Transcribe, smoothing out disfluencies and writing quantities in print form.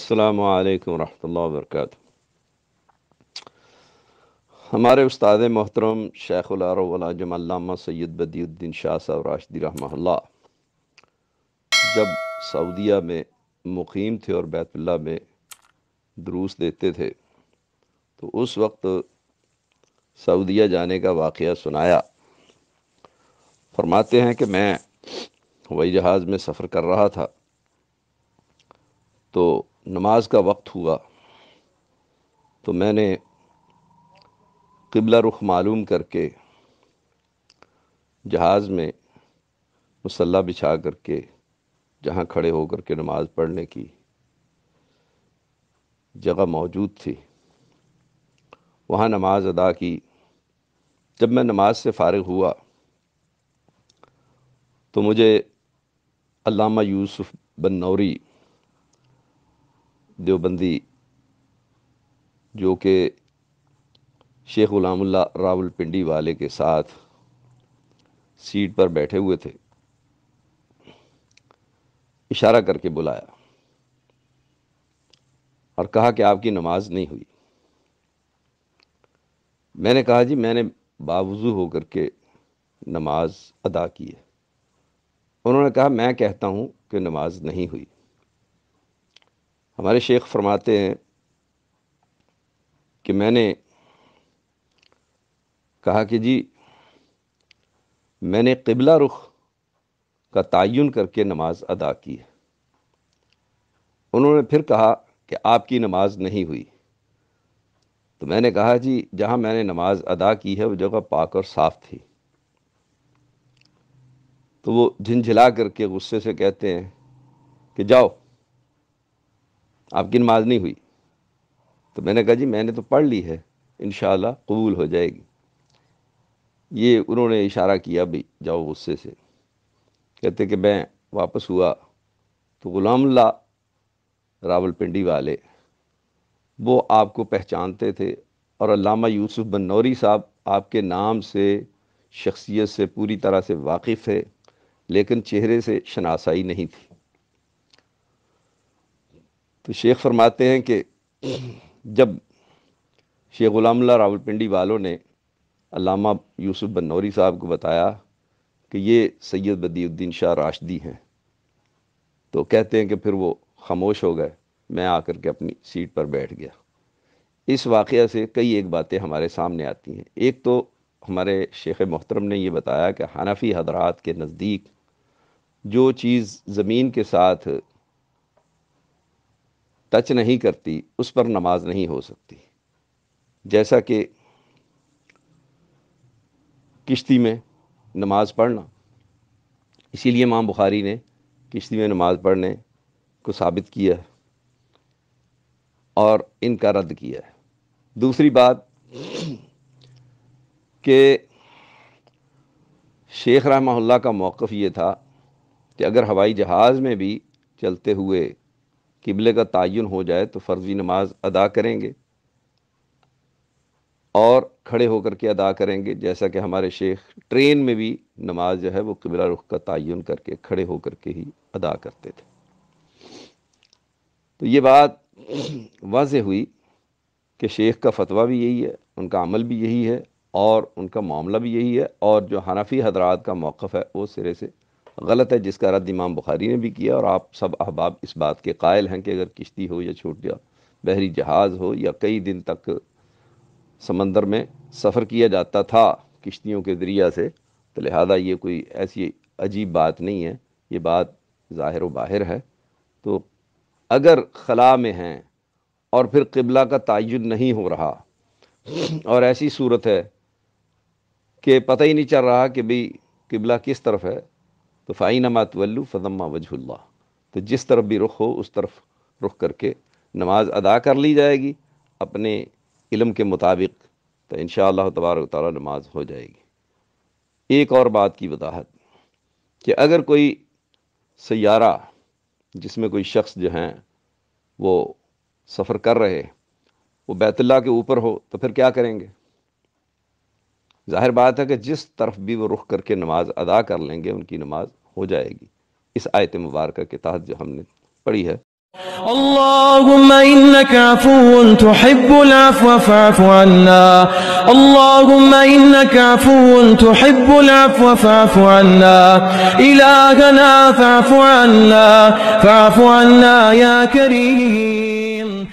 السلام علیکم ورحمۃ اللہ وبرکاتہ۔ ہمارے استاد محترم شیخ العرب والعجم علامہ سید بدیع الدین شاہ صاحب راشدی رحمہ اللہ جب سعودیہ میں مقیم تھے اور بیت اللہ میں دروس دیتے تھے تو اس وقت سعودیہ جانے کا واقعہ سنایا۔ فرماتے ہیں کہ میں ہوائی جہاز میں سفر کر رہا تھا تو نماز کا وقت ہوا تو میں نے قبلہ رخ معلوم کر کے جہاز میں مصلی بچھا کر کے جہاں کھڑے ہو کر کے نماز پڑھنے کی جگہ موجود تھی وہاں نماز ادا کی۔ جب میں نماز سے فارغ ہوا تو مجھے علامہ یوسف بن نوری دیوبندی جو کہ شیخ غلام اللہ راول پنڈی والے کے ساتھ سیٹ پر بیٹھے ہوئے تھے، اشارہ کر کے بلایا اور کہا کہ آپ کی نماز نہیں ہوئی۔ میں نے کہا جی میں نے باوضو ہو کر کے نماز ادا کی ہے۔ انہوں نے کہا میں کہتا ہوں کہ نماز نہیں ہوئی۔ ہمارے شیخ فرماتے ہیں کہ میں نے کہا کہ جی میں نے قبلہ رخ کا تعین کر کے نماز ادا کی ہے۔ انہوں نے پھر کہا کہ آپ کی نماز نہیں ہوئی۔ تو میں نے کہا جی جہاں میں نے نماز ادا کی ہے وہ جگہ پاک اور صاف تھی۔ تو وہ جھنجھلا کر کے غصے سے کہتے ہیں کہ جاؤ آپ کی نماز نہیں ہوئی۔ تو میں نے کہا جی میں نے تو پڑھ لی ہے، انشاءاللہ قبول ہو جائے گی۔ یہ انہوں نے اشارہ کیا بھی جاؤ غصے سے۔ کہتے کہ میں واپس ہوا تو غلام اللہ راول پنڈی والے وہ آپ کو پہچانتے تھے اور علامہ یوسف بن نوری صاحب آپ کے نام سے شخصیت سے پوری طرح سے واقف ہے لیکن چہرے سے شناسائی نہیں تھی۔ تو شیخ فرماتے ہیں کہ جب شیخ غلام اللہ راول پنڈی والوں نے علامہ یوسف بن نوری صاحب کو بتایا کہ یہ سید بدیع الدین شاہ راشدی ہیں تو کہتے ہیں کہ پھر وہ خاموش ہو گئے، میں آ کر کے اپنی سیٹ پر بیٹھ گیا۔ اس واقعہ سے کئی ایک باتیں ہمارے سامنے آتی ہیں۔ ایک تو ہمارے شیخ محترم نے یہ بتایا کہ حنفی حضرات کے نزدیک جو چیز زمین کے ساتھ ٹچ نہیں کرتی اس پر نماز نہیں ہو سکتی، جیسا کہ کشتی میں نماز پڑھنا۔ اسی لیے امام بخاری نے کشتی میں نماز پڑھنے کو ثابت کیا ہے اور ان کا رد کیا ہے۔ دوسری بات کہ شیخ رحمہ اللہ کا موقف یہ تھا کہ اگر ہوائی جہاز میں بھی چلتے ہوئے قبلے کا تعین ہو جائے تو فرضی نماز ادا کریں گے اور کھڑے ہو کر کے ادا کریں گے، جیسا کہ ہمارے شیخ ٹرین میں بھی نماز جو ہے وہ قبلہ رخ کا تعین کر کے کھڑے ہو کر کے ہی ادا کرتے تھے۔ تو یہ بات واضح ہوئی کہ شیخ کا فتویٰ بھی یہی ہے، ان کا عمل بھی یہی ہے اور ان کا معاملہ بھی یہی ہے، اور جو حنفی حضرات کا موقف ہے وہ سرے سے غلط ہے، جس کا رد امام بخاری نے بھی کیا۔ اور آپ سب احباب اس بات کے قائل ہیں کہ اگر کشتی ہو یا چھوٹا بحری جہاز ہو یا کئی دن تک سمندر میں سفر کیا جاتا تھا کشتیوں کے ذریعہ سے، تو لہذا یہ کوئی ایسی عجیب بات نہیں ہے، یہ بات ظاہر و باہر ہے۔ تو اگر خلا میں ہیں اور پھر قبلہ کا تعین نہیں ہو رہا اور ایسی صورت ہے کہ پتہ ہی نہیں چل رہا کہ بھئی قبلہ کس طرف ہے، تو فَأَيْنَمَا تُوَلُّوا فَثَمَّ وَجْهُ اللَّهِ، تو جس طرف بھی رخ ہو اس طرف رخ کر کے نماز ادا کر لی جائے گی اپنے علم کے مطابق، تو انشاءاللہ تبارک و تعالی نماز ہو جائے گی۔ ایک اور بات کی وضاحت کہ اگر کوئی سیارہ جس میں کوئی شخص جو ہیں وہ سفر کر رہے وہ بیت اللہ کے اوپر ہو تو پھر کیا کریں گے؟ ظاہر بات ہے کہ جس طرف بھی وہ رخ کر کے نماز ادا کر لیں گے ان کی نماز ہو جائے گی، اس آیت مبارکہ کے تحت جو ہم نے پڑھی ہے۔ اللهم إنك عفو تحب العفو فاعف عنا. اللهم إنك عفو تحب العفو فاعف عنا. إلهنا فاعف عنا، فاعف عنا يا كريم.